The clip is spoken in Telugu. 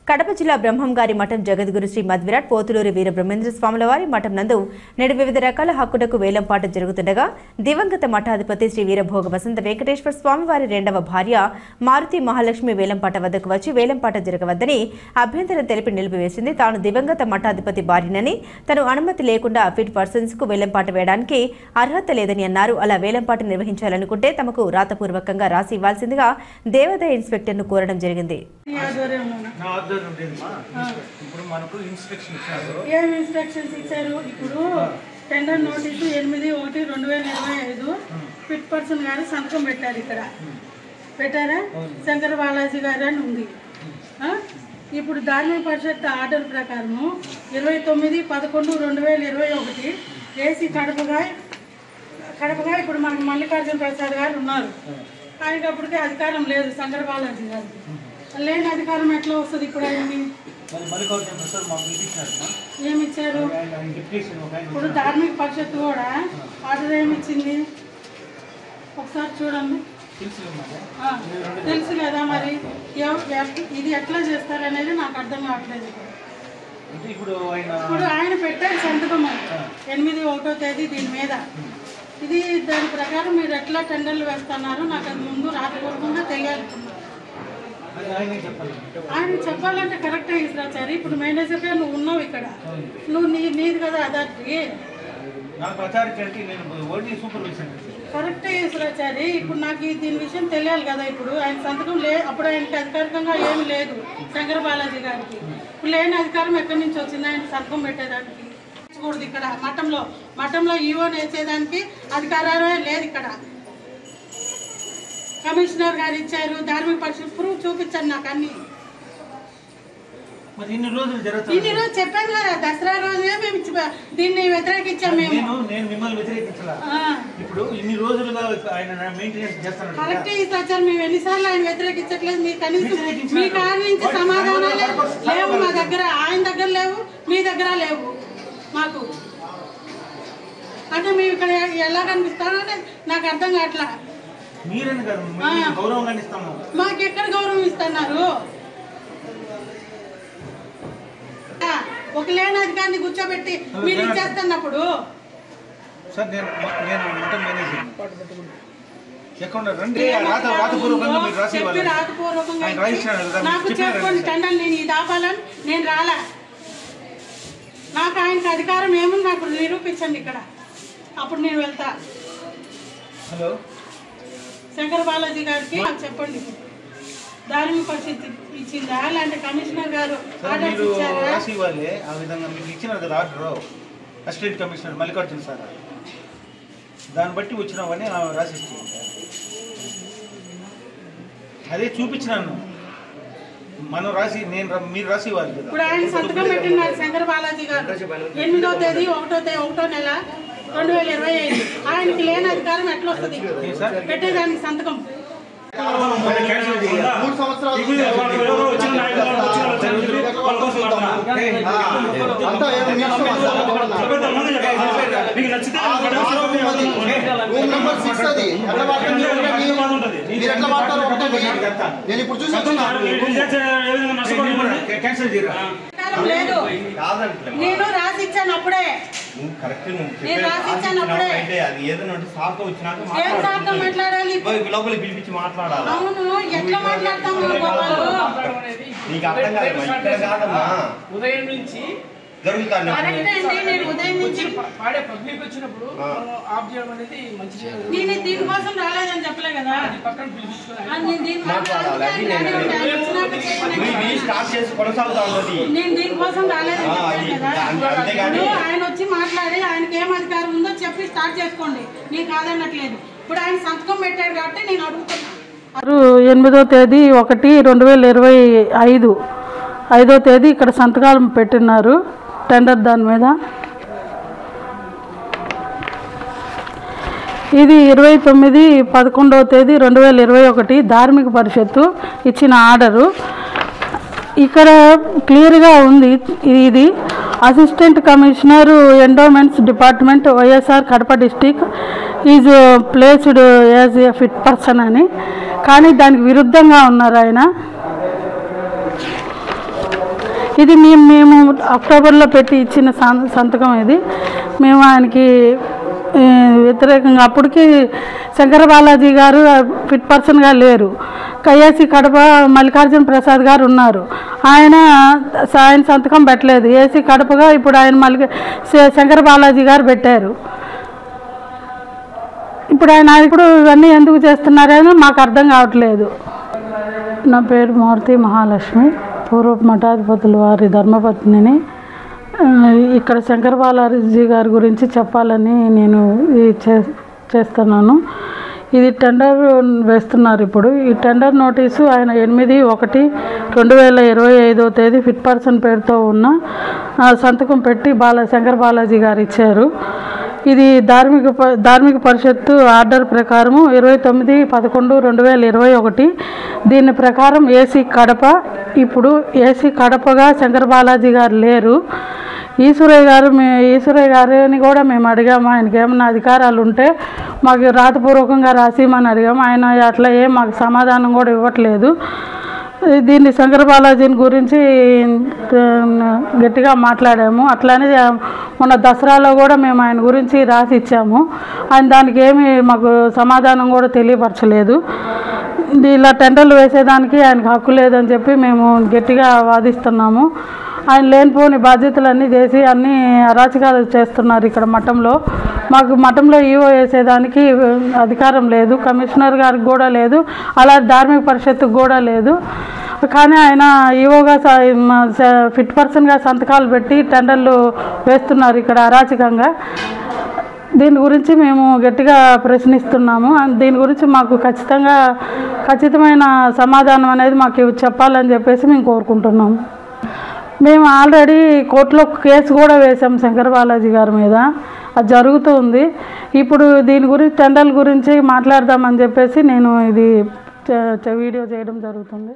కడప జిల్లా బ్రహ్మంగారి మఠం జగద్గురు శ్రీ మధ్విరాట్ పోతులూరి వీర బ్రహ్మేంద్ర స్వాముల వారి మఠం నందు నేడు వివిధ రకాల హక్కులకు వేలంపాట జరుగుతుండగా దివంగత మఠాధిపతి శ్రీ వీరభోగ వసంత వెంకటేశ్వర స్వామి వారి రెండవ భార్య మారుతి మహాలక్ష్మి వేలంపాట వద్దకు వచ్చి వేలంపాట జరగవద్దని అభ్యంతరం తెలిపి నిలిపివేసింది. తాను దివంగత మఠాధిపతి భార్యనని తను అనుమతి లేకుండా ఫిట్ పర్సన్స్ కు వేలంపాట వేయడానికి అర్హత లేదని అన్నారు. అలా వేలంపాట నిర్వహించాలనుకుంటే తమకు రాతపూర్వకంగా రాసి ఇవ్వాల్సిందిగా దేవాదాయ ఇన్స్పెక్టర్ ను కోరడం జరిగింది. ఇప్పుడు టెండర్ నోటీసు 8/1/2025 ఫిట్ పర్సన్ గారు సంతకం పెట్టారు. ఇక్కడ పెట్టారా? శంకర బాలాజీ గారు అని ఉంది. ఇప్పుడు ధార్మిక పరిషత్ ఆర్డర్ ప్రకారము 29/11/2021 ఏసీ కడపగా ఇప్పుడు మనకు మల్లికార్జున ప్రసాద్ గారు ఉన్నారు. ఆయనకి అప్పటికే అధికారం లేదు. శంకర బాలాజీ గారికి లేని అధికారం ఎట్లా వస్తుంది? ఇప్పుడు ఆయన్ని ఏమి ఇచ్చారు? ఇప్పుడు ధార్మిక పరిషత్ కూడా ఆర్డర్ ఏమి ఇచ్చింది ఒకసారి చూడండి. తెలుసు కదా, మరి ఇది ఎట్లా చేస్తారనేది నాకు అర్థం కావట్లేదు. ఇప్పుడు ఆయన పెట్టారు సంతకం 8/1 దీని మీద. ఇది దాని ప్రకారం మీరు ఎట్లా టెండర్లు వేస్తున్నారు నాకు అది ముందు రాతపూర్వకంగా తెలియాలనుకున్నాను. ఆయన చెప్పాలంటే కరెక్టే ఈశ్వరాచారి. ఇప్పుడు మేనేజర్గా నువ్వు ఉన్నావు ఇక్కడ, నువ్వు నీది కదా అథారిటీ. కరెక్టే ఈశ్వరాచారి. ఇప్పుడు నాకు దీని విషయం తెలియాలి కదా. ఇప్పుడు ఆయన సంతకం అప్పుడు ఆయనకి అధికారికంగా ఏమి లేదు శంకర బాలాజీ గారికి. ఇప్పుడు లేని అధికారం ఎక్కడి నుంచి వచ్చింది ఆయన సంతకం పెట్టేదానికి? కూడదు ఇక్కడ మఠంలో ఈవోని వేసేదానికి అధికారమే లేదు. ఇక్కడ కమిషనర్ గారు ఇచ్చారు. ధార్మిక పరిషత్ ప్రూఫ్ చూపించండి నాకు అన్ని. ఇన్ని రోజులు చెప్పాను కదా, దసరా రోజే మేము దీన్ని వ్యతిరేకించాం. కరెక్ట్ ఇస్తారు. మేము ఎన్నిసార్లు ఆయన వ్యతిరేకించట్లేదు. మీ కనీసం మీ కాడి నుంచి సమాధానాలు లేవు మా దగ్గర. ఆయన దగ్గర లేవు, మీ దగ్గర లేవు. మాకు అంటే మేము ఇక్కడ ఎలా కనిపిస్తారో నాకు అర్థం కావట్లా. మాకు ఎక్కడ గౌరవం ఇస్తున్నారు? ఒక లేని అధికారిని కూర్చోబెట్టి మీరు ఇచ్చేస్తున్నప్పుడు నాకు చేసుకోండి టెండర్. నేను ఇది ఆపాలని నేను రాలా. నాకు ఆయనకి అధికారం ఏముంది నాకు నిరూపించండి ఇక్కడ, అప్పుడు నేను వెళ్తా. హలో శంకర బాలాజీ గారికి నాకు చెప్పండి. ధార్మిక పరిస్థితి ఇచ్చిందా లేదంటే కమిషనర్ గారు ఆర్డర్ ఇచ్చారా? అసిస్టెంట్ కమిషనర్ మల్లికార్జున సార్ దాన్ని బట్టి వచ్చినామని రాసిస్తుంది. అదే చూపించినాను. మనం రాసి మీరు రాసి ఇవ్వాలి కదా. ఇప్పుడు ఆయన సంతకం పెట్టినారు శంకర బాలాజీ గారు 8వ తేదీ 1వ నెల 2025. ఆయనకి లేని అధికారం ఎట్లా వస్తుంది పెట్టేదానికి సంతకం? నేను రాసి ఇచ్చాను అప్పుడే. లోపలికి పిలిపించి మాట్లాడాలి. అవును, ఎట్లా మాట్లాడతాము? నీకు అర్థం కాదమ్మా. ఉదయం నుంచి జరుగుతాను నేను ఉదయం నుంచి పాడే పబ్లిక్ వచ్చినప్పుడు ఆఫ్ చేయడం అనేది మంచిది. నేను దీనికోసం రాలేదని చెప్పలే కదా. పక్కన పిలిపించుకుని నేను దీనికోసం రాలేదని చెప్పలే కదా. ఆయన వచ్చి మాట్లాడి ఆయనకి ఏం అధికారం ఉందో చెప్పి స్టార్ట్ చేసుకోండి. నేను కాదన్నట్లేదు. ఇప్పుడు ఆయన సంతకం పెట్టాడు కాబట్టి నేను అడుగుతున్నా. 8వ తేదీ 1/2025 5వ తేదీ ఇక్కడ సంతకాలు పెట్టినారు టెండర్ దాని మీద. ఇది 29/11 2021 ధార్మిక పరిషత్తు ఇచ్చిన ఆర్డరు. ఇక్కడ క్లియర్గా ఉంది. ఇది assistant commissioner endowments department YSR Kadapa district is placed as a fit person అని. కానీ దానికి విరుద్ధంగా ఉన్నారు ఆయన. ఇది మేము అక్టోబర్లో పెట్టి ఇచ్చిన సంతకం ఇది. మేము ఆయనకి వ్యతిరేకంగా అప్పటికి శంకర బాలాజీ గారు ఫిట్ పర్సన్గా లేరు. ఏసీ కడప మల్లికార్జున ప్రసాద్ గారు ఉన్నారు. ఆయన సంతకం పెట్టలేదు. ఏసీ కడపగా ఇప్పుడు ఆయన శంకర బాలాజీ గారు పెట్టారు. ఇప్పుడు ఆయన ఇప్పుడు ఇవన్నీ ఎందుకు చేస్తున్నారని మాకు అర్థం కావట్లేదు. నా పేరు మారుతి మహాలక్ష్మి, పూర్వపు మఠాధిపతుల వారి ధర్మపత్నిని. ఇక్కడ శంకర బాలాజీ గారి గురించి చెప్పాలని నేను చేస్తున్నాను. ఇది టెండర్ వేస్తున్నారు. ఇప్పుడు ఈ టెండర్ నోటీసు ఆయన 8/1/2025 తేదీ ఫిట్ పర్సన్ పేరుతో ఉన్న సంతకం పెట్టి శంకర బాలాజీ గారు ఇచ్చారు. ఇది ధార్మిక పరిషత్తు ఆర్డర్ ప్రకారము 29/11/2021. దీని ప్రకారం ఏసీ కడప, ఇప్పుడు ఏసీ కడపగా శంకర బాలాజీ గారు లేరు. ఈశ్వరయ్య గారిని కూడా మేము అడిగాము, ఆయనకి ఏమైనా అధికారాలు ఉంటే మాకు రాతపూర్వకంగా రాసిమని అడిగాము. ఆయన అట్లా మాకు సమాధానం కూడా ఇవ్వట్లేదు. దీన్ని శంకర బాలాజీని గురించి గట్టిగా మాట్లాడాము. అట్లానే మొన్న దసరాలో కూడా మేము ఆయన గురించి రాసి ఇచ్చాము. ఆయన దానికి మాకు సమాధానం కూడా తెలియపరచలేదు. ఇలా టెండర్లు వేసేదానికి ఆయనకు హక్కు లేదని చెప్పి మేము గట్టిగా వాదిస్తున్నాము. ఆయన లేనిపోని బాధ్యతలన్నీ చేసి అన్ని అరాచకాలు చేస్తున్నారు ఇక్కడ మఠంలో. మాకు మఠంలో ఈవో వేసేదానికి అధికారం లేదు, కమిషనర్ గారికి కూడా లేదు, అలా ధార్మిక పరిషత్తుకు కూడా లేదు. కానీ ఆయన ఈవోగా ఫిట్ పర్సన్గా సంతకాలు పెట్టి టెండర్లు వేస్తున్నారు ఇక్కడ అరాచకంగా. దీని గురించి మేము గట్టిగా ప్రశ్నిస్తున్నాము. దీని గురించి మాకు ఖచ్చితమైన సమాధానం అనేది మాకు చెప్పాలని చెప్పేసి మేము కోరుకుంటున్నాము. మేము ఆల్రెడీ కోర్టులో కేసు కూడా వేసాం శంకర బాలాజీ గారి మీద. అది జరుగుతుంది. ఇప్పుడు దీని గురించి టెండర్ల గురించి మాట్లాడదామని చెప్పేసి నేను ఇది వీడియో చేయడం జరుగుతుంది.